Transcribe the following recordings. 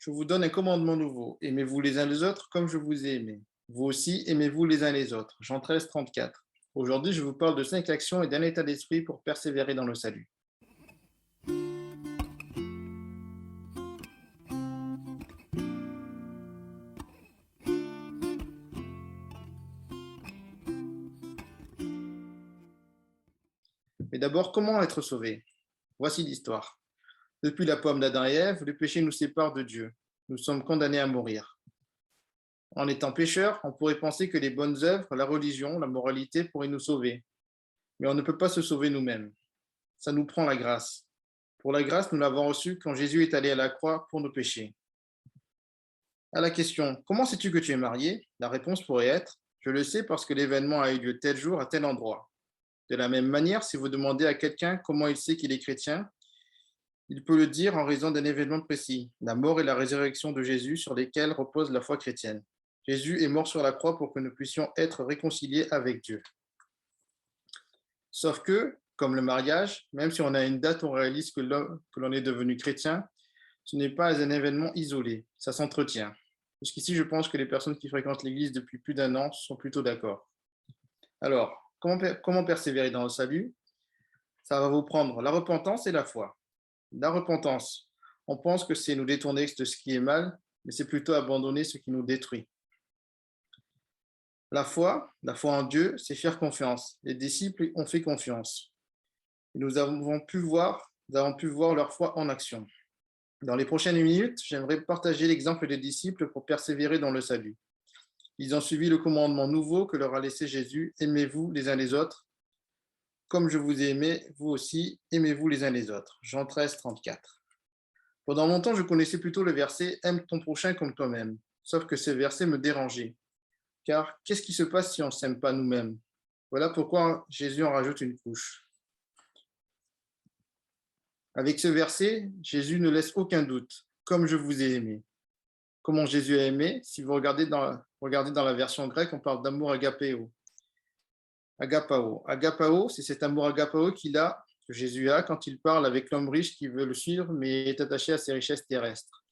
Je vous donne un commandement nouveau. Aimez-vous les uns les autres comme je vous ai aimé. Vous aussi, aimez-vous les uns les autres. Jean 13, 34. Aujourd'hui, je vous parle de 5 actions et d'un état d'esprit pour persévérer dans le salut. Mais d'abord, comment être sauvé? Voici l'histoire. Depuis la pomme d'Adam et Ève, le péché nous sépare de Dieu. Nous sommes condamnés à mourir. En étant pécheurs, on pourrait penser que les bonnes œuvres, la religion, la moralité pourraient nous sauver. Mais on ne peut pas se sauver nous-mêmes. Ça nous prend la grâce. Pour la grâce, nous l'avons reçue quand Jésus est allé à la croix pour nos péchés. À la question « Comment sais-tu que tu es marié ?» la réponse pourrait être « Je le sais parce que l'événement a eu lieu tel jour à tel endroit. » De la même manière, si vous demandez à quelqu'un comment il sait qu'il est chrétien, il peut le dire en raison d'un événement précis, la mort et la résurrection de Jésus sur lesquels repose la foi chrétienne. Jésus est mort sur la croix pour que nous puissions être réconciliés avec Dieu. Sauf que, comme le mariage, même si on a une date où on réalise que l'on est devenu chrétien, ce n'est pas un événement isolé, ça s'entretient. Jusqu'ici, je pense que les personnes qui fréquentent l'Église depuis plus d'1 an sont plutôt d'accord. Alors, comment persévérer dans le salut? Ça va vous prendre la repentance et la foi. La repentance, on pense que c'est nous détourner de ce qui est mal, mais c'est plutôt abandonner ce qui nous détruit. La foi en Dieu, c'est faire confiance. Les disciples ont fait confiance. Nous avons pu voir leur foi en action. Dans les prochaines minutes, j'aimerais partager l'exemple des disciples pour persévérer dans le salut. Ils ont suivi le commandement nouveau que leur a laissé Jésus, aimez-vous les uns les autres. Comme je vous ai aimé, vous aussi, aimez-vous les uns les autres. Jean 13, 34. Pendant longtemps, je connaissais plutôt le verset aime ton prochain comme toi-même. Sauf que ce verset me dérangeait. Car qu'est-ce qui se passe si on ne s'aime pas nous-mêmes? Voilà pourquoi Jésus en rajoute une couche. Avec ce verset, Jésus ne laisse aucun doute. Comme je vous ai aimé. Comment Jésus a aimé? Si vous regardez dans la version grecque, on parle d'amour agapéo. Agapao, c'est cet amour agapao que Jésus a quand il parle avec l'homme riche qui veut le suivre, mais est attaché à ses richesses terrestres.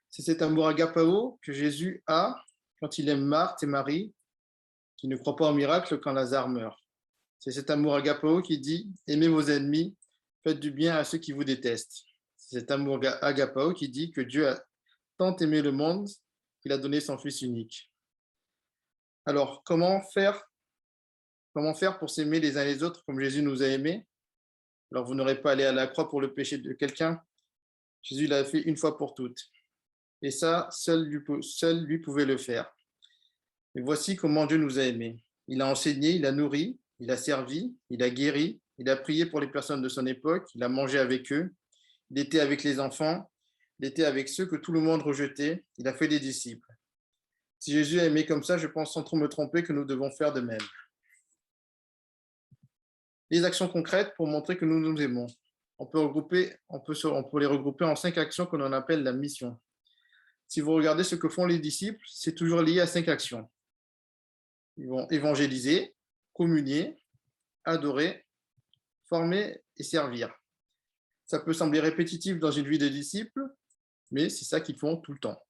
C'est cet amour agapao que Jésus a quand il aime Marthe et Marie, qui ne croient pas au miracle quand Lazare meurt. C'est cet amour agapao qui dit « Aimez vos ennemis, faites du bien à ceux qui vous détestent ». C'est cet amour agapao qui dit que Dieu a tant aimé le monde qu'il a donné son Fils unique. Alors, comment faire pour s'aimer les uns les autres comme Jésus nous a aimés? Alors, vous n'aurez pas à aller à la croix pour le péché de quelqu'un. Jésus l'a fait une fois pour toutes. Et ça, seul lui pouvait le faire. Et voici comment Dieu nous a aimés. Il a enseigné, il a nourri, il a servi, il a guéri, il a prié pour les personnes de son époque, il a mangé avec eux, il était avec les enfants, il était avec ceux que tout le monde rejetait, il a fait des disciples. Si Jésus a aimé comme ça, je pense sans trop me tromper que nous devons faire de même. Les actions concrètes pour montrer que nous nous aimons. On peut les regrouper en 5 actions que l'on appelle la mission. Si vous regardez ce que font les disciples, c'est toujours lié à 5 actions. Ils vont évangéliser, communier, adorer, former et servir. Ça peut sembler répétitif dans une vie de disciple, mais c'est ça qu'ils font tout le temps.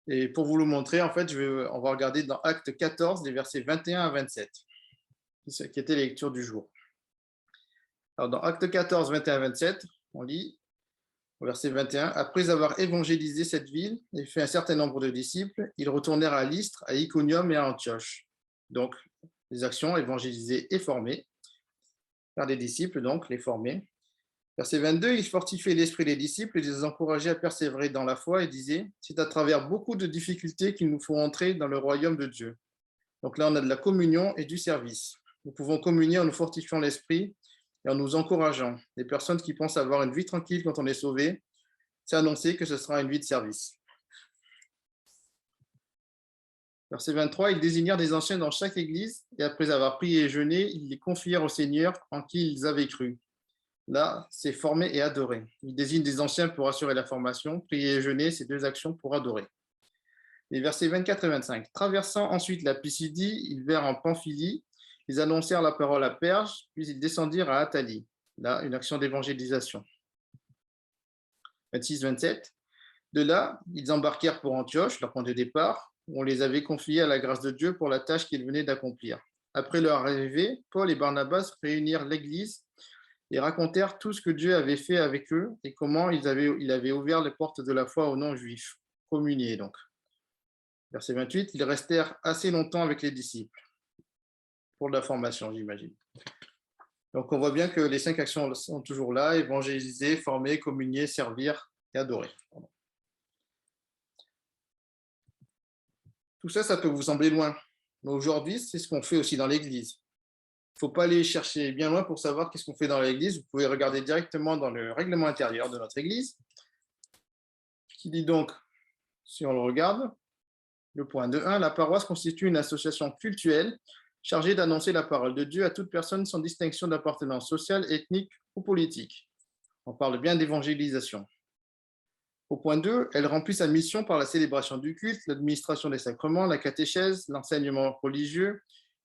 Et pour vous le montrer, en fait, on va regarder dans Acte 14, des versets 21 à 27, qui était la lecture du jour. Alors, dans Acte 14, 21 à 27, on lit au verset 21, « Après avoir évangélisé cette ville et fait un certain nombre de disciples, ils retournèrent à Lystre, à Iconium et à Antioche. » Donc, les actions, évangéliser et former. Faire des disciples, donc, les former. Verset 22, il fortifiait l'esprit des disciples et les encourageait à persévérer dans la foi et disait, c'est à travers beaucoup de difficultés qu'il nous faut entrer dans le royaume de Dieu. Donc là, on a de la communion et du service. Nous pouvons communier en nous fortifiant l'esprit et en nous encourageant. Les personnes qui pensent avoir une vie tranquille quand on est sauvé, c'est annoncé que ce sera une vie de service. Verset 23, ils désignèrent des anciens dans chaque église et après avoir prié et jeûné, ils les confièrent au Seigneur en qui ils avaient cru. Là, c'est former et adorer. Il désigne des anciens pour assurer la formation. Prier et jeûner, c'est 2 actions pour adorer. Les versets 24 et 25. Traversant ensuite la Pisidie, ils vinrent en Pamphylie. Ils annoncèrent la parole à Perge, puis ils descendirent à Attalie. Là, une action d'évangélisation. 26, 27. De là, ils embarquèrent pour Antioche, leur point de départ, où on les avait confiés à la grâce de Dieu pour la tâche qu'ils venaient d'accomplir. Après leur arrivée, Paul et Barnabas réunirent l'Église et racontèrent tout ce que Dieu avait fait avec eux et comment il avait ouvert les portes de la foi aux non-juifs, communiés donc. Verset 28, ils restèrent assez longtemps avec les disciples, pour la formation, j'imagine. Donc on voit bien que les 5 actions sont toujours là, évangéliser, former, communier, servir et adorer. Tout ça, ça peut vous sembler loin, mais aujourd'hui, c'est ce qu'on fait aussi dans l'Église. Il ne faut pas aller chercher bien loin pour savoir qu'est-ce qu'on fait dans l'Église. Vous pouvez regarder directement dans le règlement intérieur de notre Église, qui dit donc, si on le regarde, le point 2.1, la paroisse constitue une association cultuelle chargée d'annoncer la parole de Dieu à toute personne sans distinction d'appartenance sociale, ethnique ou politique. On parle bien d'évangélisation. Au point 2, elle remplit sa mission par la célébration du culte, l'administration des sacrements, la catéchèse, l'enseignement religieux,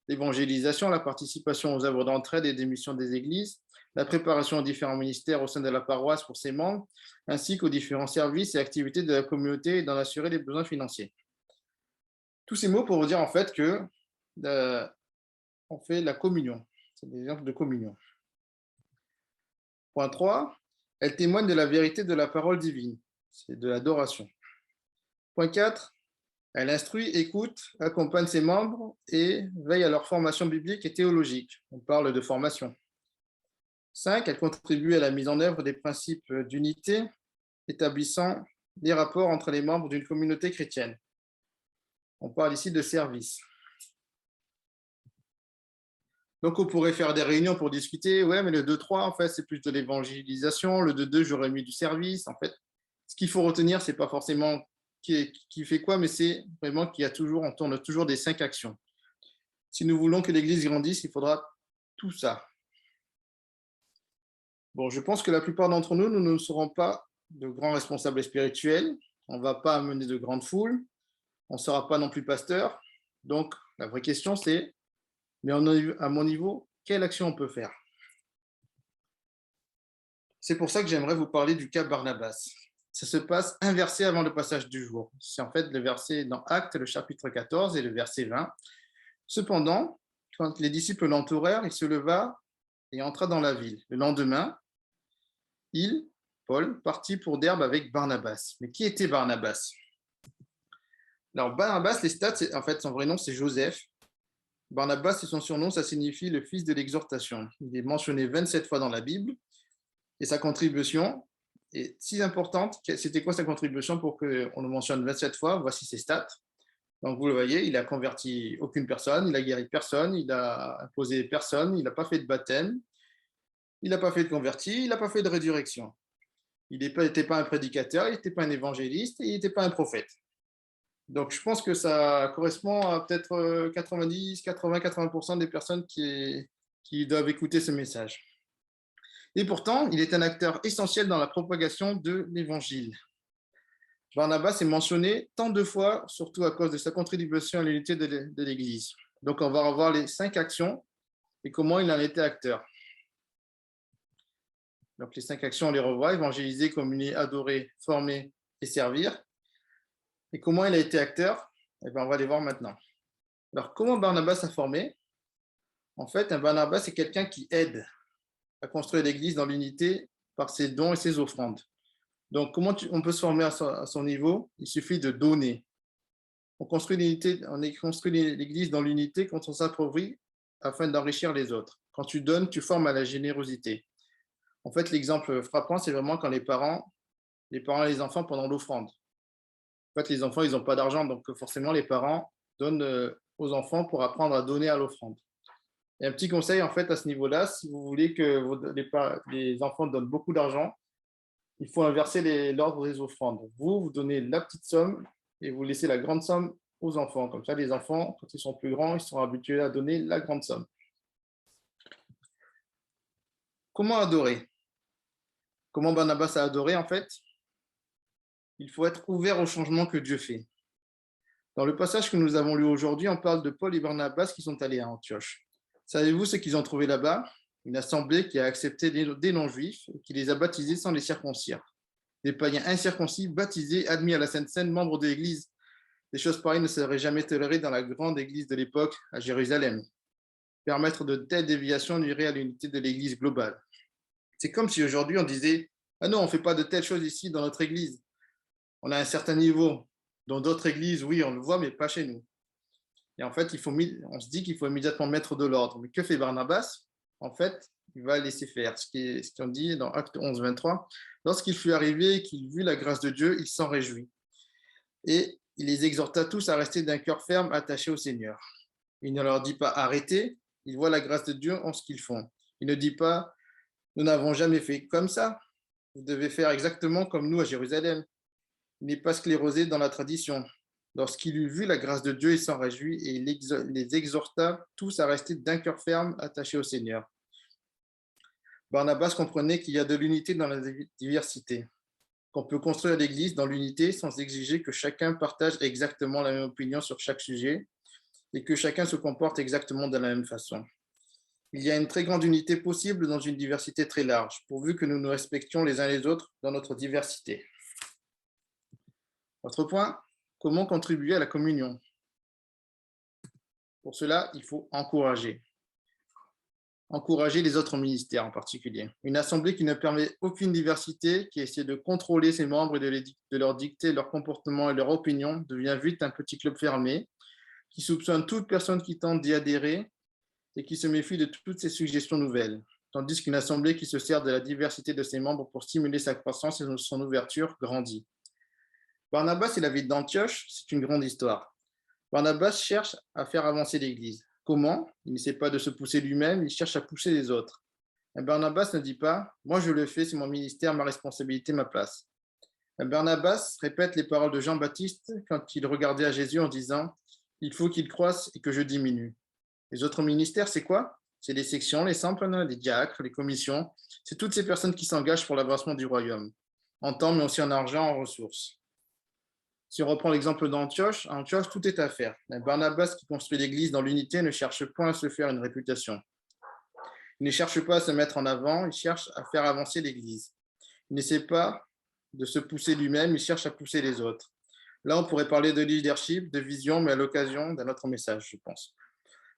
l'évangélisation, la participation aux œuvres d'entraide et des missions des églises, la préparation aux différents ministères au sein de la paroisse pour ses membres, ainsi qu'aux différents services et activités de la communauté et d'en assurer les besoins financiers. Tous ces mots pour vous dire en fait que on fait la communion. C'est des exemples de communion. Point 3, elle témoigne de la vérité de la parole divine. C'est de l'adoration. Point 4, elle instruit, écoute, accompagne ses membres et veille à leur formation biblique et théologique. On parle de formation. 5, elle contribue à la mise en œuvre des principes d'unité, établissant des rapports entre les membres d'une communauté chrétienne. On parle ici de service. Donc, on pourrait faire des réunions pour discuter. Ouais, mais le 2.3, en fait, c'est plus de l'évangélisation. Le 2.2, j'aurais mis du service. En fait, ce qu'il faut retenir, c'est pas forcément qui fait quoi, mais c'est vraiment qu'il y a toujours, on tourne toujours des 5 actions. Si nous voulons que l'Église grandisse, il faudra tout ça. Bon, je pense que la plupart d'entre nous, nous ne serons pas de grands responsables spirituels. On ne va pas amener de grandes foules. On ne sera pas non plus pasteur. Donc, la vraie question, c'est, mais à mon niveau, quelle action on peut faire? C'est pour ça que j'aimerais vous parler du cas Barnabas. Ça se passe inversé avant le passage du jour. C'est en fait le verset dans Actes, le chapitre 14 et le verset 20. Cependant, quand les disciples l'entourèrent, il se leva et entra dans la ville. Le lendemain, Paul, partit pour Derbe avec Barnabas. Mais qui était Barnabas? Alors, Barnabas, les stats, en fait, son vrai nom, c'est Joseph. Barnabas, c'est son surnom, ça signifie le fils de l'exhortation. Il est mentionné 27 fois dans la Bible. Et sa contribution est si importante. C'était quoi sa contribution pour qu'on le mentionne 27 fois? Voici ses stats. Donc, vous le voyez, il n'a converti aucune personne, il n'a guéri personne, il n'a imposé personne, il n'a pas fait de baptême, il n'a pas fait de converti, il n'a pas fait de résurrection. Il n'était pas un prédicateur, il n'était pas un évangéliste, et il n'était pas un prophète. Donc, je pense que ça correspond à peut-être 90, 80, 80% des personnes qui doivent écouter ce message. Et pourtant, il est un acteur essentiel dans la propagation de l'Évangile. Barnabas est mentionné tant de fois, surtout à cause de sa contribution à l'unité de l'Église. Donc, on va revoir les 5 actions et comment il en était acteur. Donc, les 5 actions, on les revoit: évangéliser, communier, adorer, former et servir. Et comment il a été acteur? Eh bien, on va les voir maintenant. Alors, comment Barnabas a formé? En fait, un Barnabas, c'est quelqu'un qui aide à construire l'Église dans l'unité par ses dons et ses offrandes. Donc, comment on peut se former à son niveau? Il suffit de donner. On construit l'Église dans l'unité quand on s'approprie afin d'enrichir les autres. Quand tu donnes, tu formes à la générosité. En fait, l'exemple frappant, c'est vraiment quand les parents et les enfants pendant l'offrande. En fait, les enfants, ils n'ont pas d'argent, donc forcément, les parents donnent aux enfants pour apprendre à donner à l'offrande. Et un petit conseil, en fait, à ce niveau-là, si vous voulez que les enfants donnent beaucoup d'argent, il faut inverser l'ordre des offrandes. Vous donnez la petite somme et vous laissez la grande somme aux enfants. Comme ça, les enfants, quand ils sont plus grands, ils seront habitués à donner la grande somme. Comment adorer? Comment Barnabas a adoré, en fait? Il faut être ouvert au changement que Dieu fait. Dans le passage que nous avons lu aujourd'hui, on parle de Paul et Barnabas qui sont allés à Antioche. Savez-vous ce qu'ils ont trouvé là-bas? Une assemblée qui a accepté des non-juifs et qui les a baptisés sans les circoncire. des païens incirconcis, baptisés, admis à la Sainte Seine, membres de l'Église. Des choses pareilles ne seraient jamais tolérées dans la grande Église de l'époque à Jérusalem. Permettre de telles déviations nuirait à l'unité de l'Église globale. C'est comme si aujourd'hui on disait « Ah non, on ne fait pas de telles choses ici dans notre Église. On a un certain niveau. Dans d'autres églises, oui, on le voit, mais pas chez nous. » Et en fait, on se dit qu'il faut immédiatement mettre de l'ordre. Mais que fait Barnabas? En fait, il va laisser faire. Ce qu'on dit dans Acte 11, 23. Lorsqu'il fut arrivé et qu'il vit la grâce de Dieu, il s'en réjouit. Et il les exhorta tous à rester d'un cœur ferme, attaché au Seigneur. Il ne leur dit pas arrêtez, il voit la grâce de Dieu en ce qu'ils font. Il ne dit pas nous n'avons jamais fait comme ça, vous devez faire exactement comme nous à Jérusalem. Il n'est pas sclérosé dans la tradition. Lorsqu'il eut vu la grâce de Dieu, il s'en réjouit et il les exhorta tous à rester d'un cœur ferme, attachés au Seigneur. Barnabas comprenait qu'il y a de l'unité dans la diversité, qu'on peut construire l'Église dans l'unité sans exiger que chacun partage exactement la même opinion sur chaque sujet et que chacun se comporte exactement de la même façon. Il y a une très grande unité possible dans une diversité très large, pourvu que nous nous respections les uns les autres dans notre diversité. Autre point, comment contribuer à la communion? Pour cela, il faut encourager les autres ministères en particulier. Une assemblée qui ne permet aucune diversité, qui essaie de contrôler ses membres et de leur dicter leur comportement et leur opinion, devient vite un petit club fermé, qui soupçonne toute personne qui tente d'y adhérer et qui se méfie de toutes ces suggestions nouvelles. Tandis qu'une assemblée qui se sert de la diversité de ses membres pour stimuler sa croissance et son ouverture grandit. Barnabas et la ville d'Antioche, c'est une grande histoire. Barnabas cherche à faire avancer l'Église. Comment? Il n'essaie pas de se pousser lui-même, il cherche à pousser les autres. Et Barnabas ne dit pas « moi je le fais, c'est mon ministère, ma responsabilité, ma place ». Barnabas répète les paroles de Jean-Baptiste quand il regardait à Jésus en disant « il faut qu'il croisse et que je diminue ». Les autres ministères, c'est quoi? C'est les sections, les samples, les diacres, les commissions. C'est toutes ces personnes qui s'engagent pour l'avancement du royaume, en temps, mais aussi en argent, en ressources. Si on reprend l'exemple d'Antioche, à Antioche, tout est à faire. Barnabas, qui construit l'Église dans l'unité, ne cherche point à se faire une réputation. Il ne cherche pas à se mettre en avant, il cherche à faire avancer l'Église. Il n'essaie pas de se pousser lui-même, il cherche à pousser les autres. Là, on pourrait parler de leadership, de vision, mais à l'occasion d'un autre message, je pense.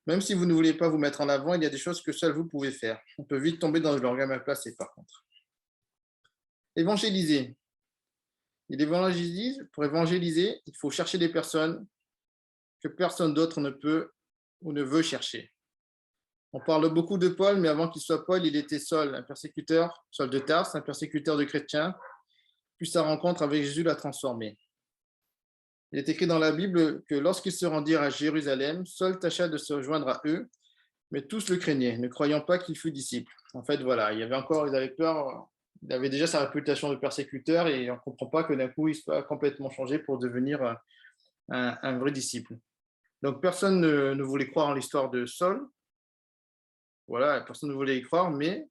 Même si vous ne voulez pas vous mettre en avant, il y a des choses que seul vous pouvez faire. On peut vite tomber dans l'organe mal placé, par contre. Évangéliser. Pour évangéliser, il faut chercher des personnes que personne d'autre ne peut ou ne veut chercher. On parle beaucoup de Paul, mais avant qu'il soit Paul, il était Saul, un persécuteur, Saul de Tarse, un persécuteur de chrétiens, puis sa rencontre avec Jésus l'a transformé. Il est écrit dans la Bible que lorsqu'ils se rendirent à Jérusalem, Saul tâcha de se joindre à eux, mais tous le craignaient, ne croyant pas qu'il fût disciple. En fait, voilà, ils avaient peur. Il avait déjà sa réputation de persécuteur et on ne comprend pas que d'un coup, il soit complètement changé pour devenir un vrai disciple. Donc, personne ne voulait croire en l'histoire de Saul. Voilà, personne ne voulait y croire, mais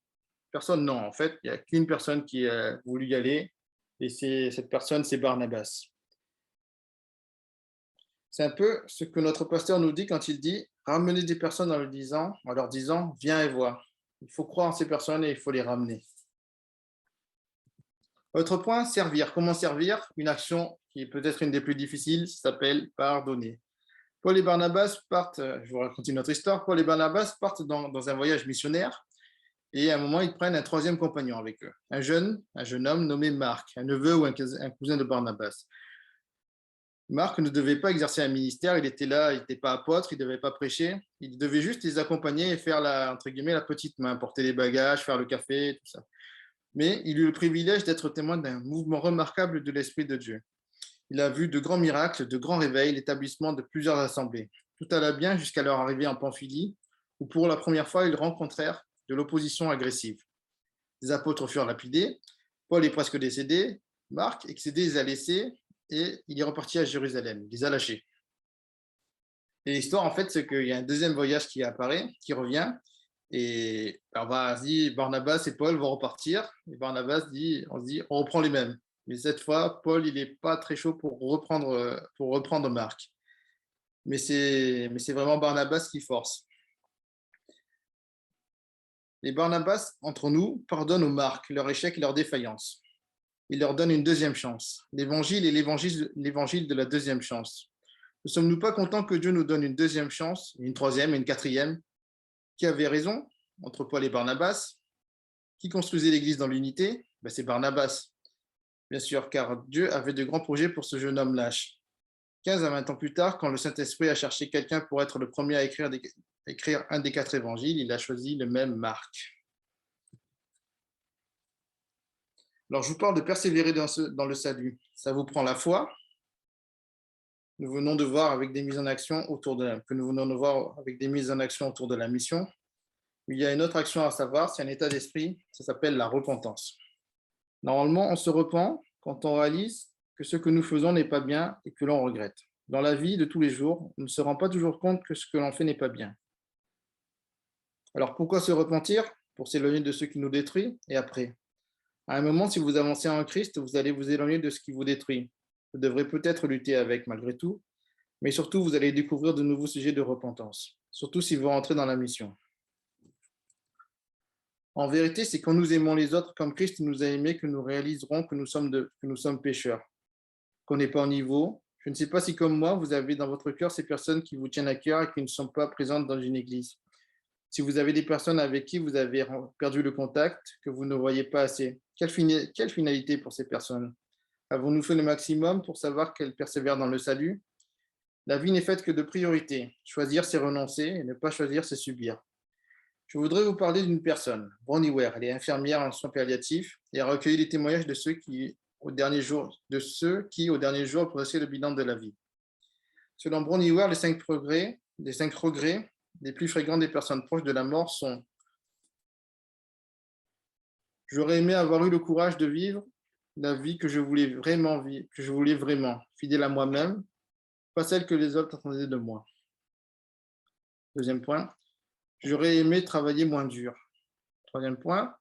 personne non. En fait, il n'y a qu'une personne qui a voulu y aller et cette personne, c'est Barnabas. C'est un peu ce que notre pasteur nous dit quand il dit « ramener des personnes en leur disant « viens et vois ». Il faut croire en ces personnes et il faut les ramener. Autre point, servir. Comment servir? Une action qui est peut-être une des plus difficiles, s'appelle pardonner. Paul et Barnabas partent, je vous raconte une autre histoire, Paul et Barnabas partent dans un voyage missionnaire et à un moment, ils prennent un troisième compagnon avec eux, un jeune homme nommé Marc, un neveu ou un cousin de Barnabas. Marc ne devait pas exercer un ministère, il était là, il n'était pas apôtre, il ne devait pas prêcher, il devait juste les accompagner et faire entre guillemets, la petite main, porter les bagages, faire le café, tout ça. Mais il eut le privilège d'être témoin d'un mouvement remarquable de l'Esprit de Dieu. Il a vu de grands miracles, de grands réveils, l'établissement de plusieurs assemblées. Tout alla bien jusqu'à leur arrivée en Pamphylie, où pour la première fois, ils rencontrèrent de l'opposition agressive. Les apôtres furent lapidés, Paul est presque décédé, Marc, excédé, les a laissés, et il est reparti à Jérusalem, il les a lâchés. Et l'histoire, en fait, c'est qu'il y a un deuxième voyage qui apparaît, qui revient, et Barnabas et Paul vont repartir, et Barnabas on reprend les mêmes. Mais cette fois, Paul, il n'est pas très chaud pour reprendre Marc. Mais c'est vraiment Barnabas qui force. Les Barnabas, entre nous, pardonnent aux Marc leur échec et leur défaillance. il leur donne une deuxième chance. L'évangile est l'évangile de la deuxième chance. Ne sommes-nous pas contents que Dieu nous donne une deuxième chance, une troisième et une quatrième? Qui avait raison entre Paul et Barnabas? Qui construisait l'Église dans l'unité? C'est Barnabas, bien sûr, car Dieu avait de grands projets pour ce jeune homme lâche. 15 à 20 ans plus tard, quand le Saint-Esprit a cherché quelqu'un pour être le premier à écrire un des 4 évangiles, il a choisi le même Marc. Alors, je vous parle de persévérer dans le salut. Ça vous prend la foi. Nous venons de voir avec des mises en action autour de la mission. Il y a une autre action à savoir, c'est un état d'esprit, ça s'appelle la repentance. Normalement, on se repent quand on réalise que ce que nous faisons n'est pas bien et que l'on regrette. Dans la vie de tous les jours, on ne se rend pas toujours compte que ce que l'on fait n'est pas bien. Alors pourquoi se repentir? Pour s'éloigner de ce qui nous détruit et après. À un moment, si vous avancez en Christ, vous allez vous éloigner de ce qui vous détruit. Vous devrez peut-être lutter avec malgré tout, mais surtout, vous allez découvrir de nouveaux sujets de repentance, surtout si vous rentrez dans la mission. En vérité, c'est quand nous aimons les autres comme Christ nous a aimés que nous réaliserons que nous sommes pécheurs, qu'on n'est pas au niveau. Je ne sais pas si, comme moi, vous avez dans votre cœur ces personnes qui vous tiennent à cœur et qui ne sont pas présentes dans une église. Si vous avez des personnes avec qui vous avez perdu le contact, que vous ne voyez pas assez, quelle finalité pour ces personnes? Avons-nous fait le maximum pour savoir qu'elles persévèrent dans le salut? La vie n'est faite que de priorités. Choisir, c'est renoncer, et ne pas choisir, c'est subir. Je voudrais vous parler d'une personne, Bronnie Ware. Elle est infirmière en soins palliatifs et a recueilli les témoignages de ceux qui, au dernier jour, dressaient le bilan de la vie. Selon Bronnie Ware, les 5 regrets les plus fréquents des personnes proches de la mort sont: j'aurais aimé avoir eu le courage de vivre la vie que je voulais vraiment, fidèle à moi-même, pas celle que les autres attendaient de moi. Deuxième point, j'aurais aimé travailler moins dur. Troisième point,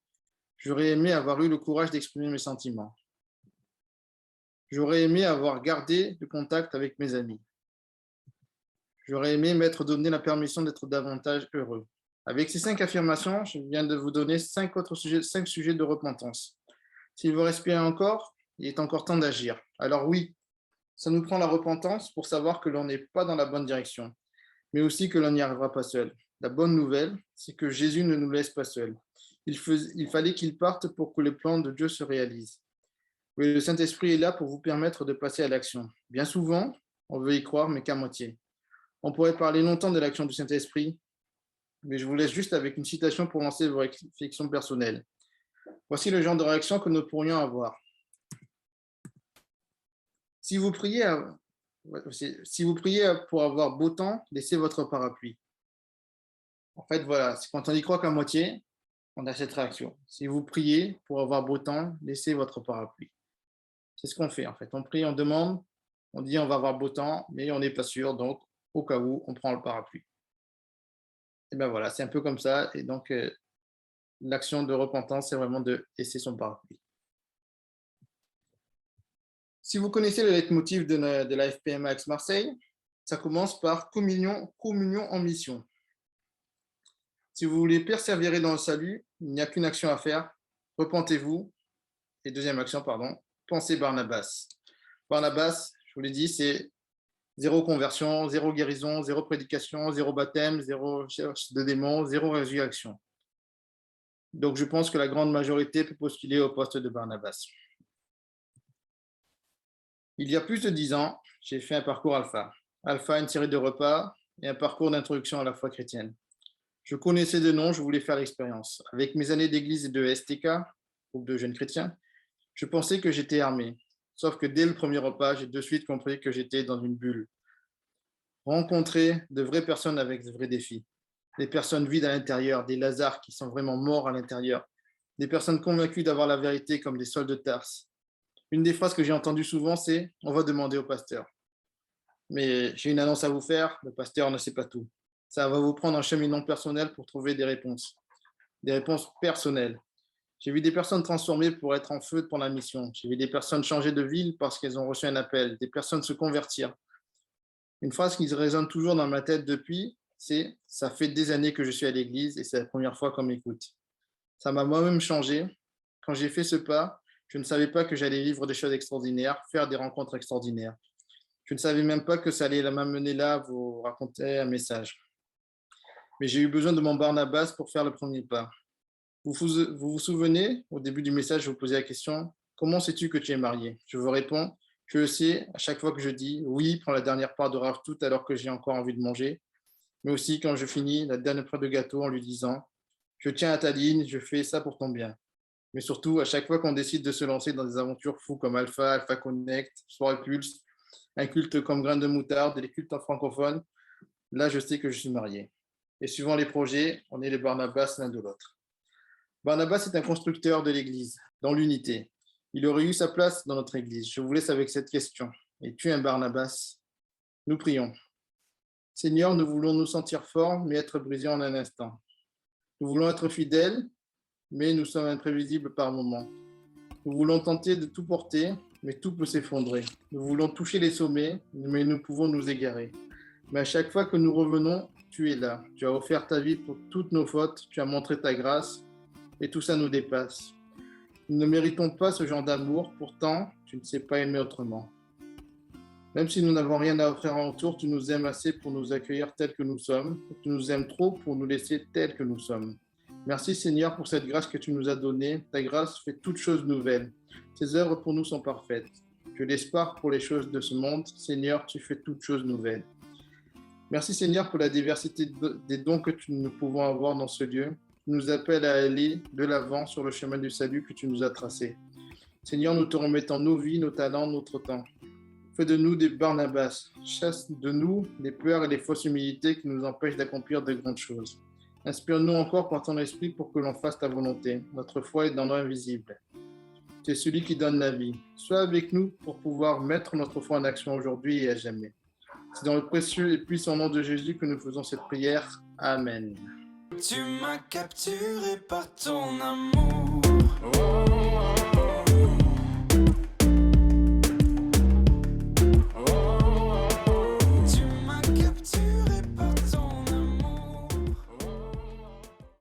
j'aurais aimé avoir eu le courage d'exprimer mes sentiments. J'aurais aimé avoir gardé le contact avec mes amis. J'aurais aimé m'être donné la permission d'être davantage heureux. Avec ces 5 affirmations, je viens de vous donner 5 sujets de repentance. S'il vous respire encore, il est encore temps d'agir. Alors oui, ça nous prend la repentance pour savoir que l'on n'est pas dans la bonne direction, mais aussi que l'on n'y arrivera pas seul. La bonne nouvelle, c'est que Jésus ne nous laisse pas seuls. Il fallait qu'il parte pour que le plan de Dieu se réalise. Oui, le Saint-Esprit est là pour vous permettre de passer à l'action. Bien souvent, on veut y croire, mais qu'à moitié. On pourrait parler longtemps de l'action du Saint-Esprit, mais je vous laisse juste avec une citation pour lancer vos réflexions personnelles. Voici le genre de réaction que nous pourrions avoir. Si vous priez pour avoir beau temps, laissez votre parapluie. En fait, voilà, c'est quand on y croit qu'à moitié, on a cette réaction. Si vous priez pour avoir beau temps, laissez votre parapluie. C'est ce qu'on fait, en fait. On prie, on demande, on dit on va avoir beau temps, mais on n'est pas sûr, donc au cas où, on prend le parapluie. Et bien voilà, c'est un peu comme ça. Et donc, l'action de repentance, c'est vraiment de laisser son parapluie. Si vous connaissez le leitmotiv de la FPMA Aix-Marseille, ça commence par communion en mission. Si vous voulez persévérer dans le salut, il n'y a qu'une action à faire, repentez-vous. Et deuxième action, pensez Barnabas. Barnabas, je vous l'ai dit, c'est 0 conversion, 0 guérison, 0 prédication, 0 baptême, 0 recherche de démons, 0 résurrection. Donc, je pense que la grande majorité peut postuler au poste de Barnabas. Il y a plus de 10 ans, j'ai fait un parcours alpha. Alpha, une série de repas et un parcours d'introduction à la foi chrétienne. Je connaissais de nom, je voulais faire l'expérience. Avec mes années d'église et de STK, groupe de jeunes chrétiens, je pensais que j'étais armé. Sauf que dès le premier repas, j'ai de suite compris que j'étais dans une bulle. Rencontrer de vraies personnes avec de vrais défis. Des personnes vides à l'intérieur, des Lazars qui sont vraiment morts à l'intérieur. Des personnes convaincues d'avoir la vérité comme des Sauls de Tarse. Une des phrases que j'ai entendues souvent, c'est « on va demander au pasteur ». Mais j'ai une annonce à vous faire, le pasteur ne sait pas tout. Ça va vous prendre un cheminement personnel pour trouver des réponses personnelles. J'ai vu des personnes transformées pour être en feu pour la mission. J'ai vu des personnes changer de ville parce qu'elles ont reçu un appel, des personnes se convertir. Une phrase qui résonne toujours dans ma tête depuis, c'est « ça fait des années que je suis à l'église et c'est la première fois qu'on m'écoute ». Ça m'a moi-même changé. Quand j'ai fait ce pas, Je ne savais pas que j'allais vivre des choses extraordinaires, faire des rencontres extraordinaires. Je ne savais même pas que ça allait m'amener là, vous raconter un message. Mais j'ai eu besoin de mon Barnabas pour faire le premier pas. Vous souvenez, au début du message, je vous posais la question, comment sais-tu que tu es marié? Je vous réponds, je le sais à chaque fois que je dis, oui, prends la dernière part de rave tout alors que j'ai encore envie de manger, mais aussi quand je finis la dernière part de gâteau en lui disant, je tiens à ta ligne, je fais ça pour ton bien. Mais surtout, à chaque fois qu'on décide de se lancer dans des aventures fous comme Alpha, Alpha Connect, Soirée Pulse, un culte comme Grain de Moutarde et les cultes en francophone, là, je sais que je suis marié. Et suivant les projets, on est les Barnabas l'un de l'autre. Barnabas est un constructeur de l'Église, dans l'unité. Il aurait eu sa place dans notre Église. Je vous laisse avec cette question. Es-tu un Barnabas? Nous prions. Seigneur, nous voulons nous sentir forts, mais être brisés en un instant. Nous voulons être fidèles, mais nous sommes imprévisibles par moments. Nous voulons tenter de tout porter, mais tout peut s'effondrer. Nous voulons toucher les sommets, mais nous pouvons nous égarer. Mais à chaque fois que nous revenons, tu es là. Tu as offert ta vie pour toutes nos fautes, tu as montré ta grâce, et tout ça nous dépasse. Nous ne méritons pas ce genre d'amour, pourtant, tu ne sais pas aimer autrement. Même si nous n'avons rien à offrir en retour, tu nous aimes assez pour nous accueillir tels que nous sommes, tu nous aimes trop pour nous laisser tels que nous sommes. Merci Seigneur pour cette grâce que tu nous as donnée. Ta grâce fait toutes choses nouvelles. Tes œuvres pour nous sont parfaites. Tu l'espoir pour les choses de ce monde. Seigneur, tu fais toutes choses nouvelles. Merci Seigneur pour la diversité des dons que nous pouvons avoir dans ce lieu. Tu nous appelles à aller de l'avant sur le chemin du salut que tu nous as tracé. Seigneur, nous te remettons nos vies, nos talents, notre temps. Fais de nous des Barnabas. Chasse de nous les peurs et les fausses humilités qui nous empêchent d'accomplir de grandes choses. Inspire-nous encore par ton esprit pour que l'on fasse ta volonté. Notre foi est dans l'invisible. Tu es celui qui donne la vie. Sois avec nous pour pouvoir mettre notre foi en action aujourd'hui et à jamais. C'est dans le précieux et puissant nom de Jésus que nous faisons cette prière. Amen. Tu m'as capturé par ton amour. Oh.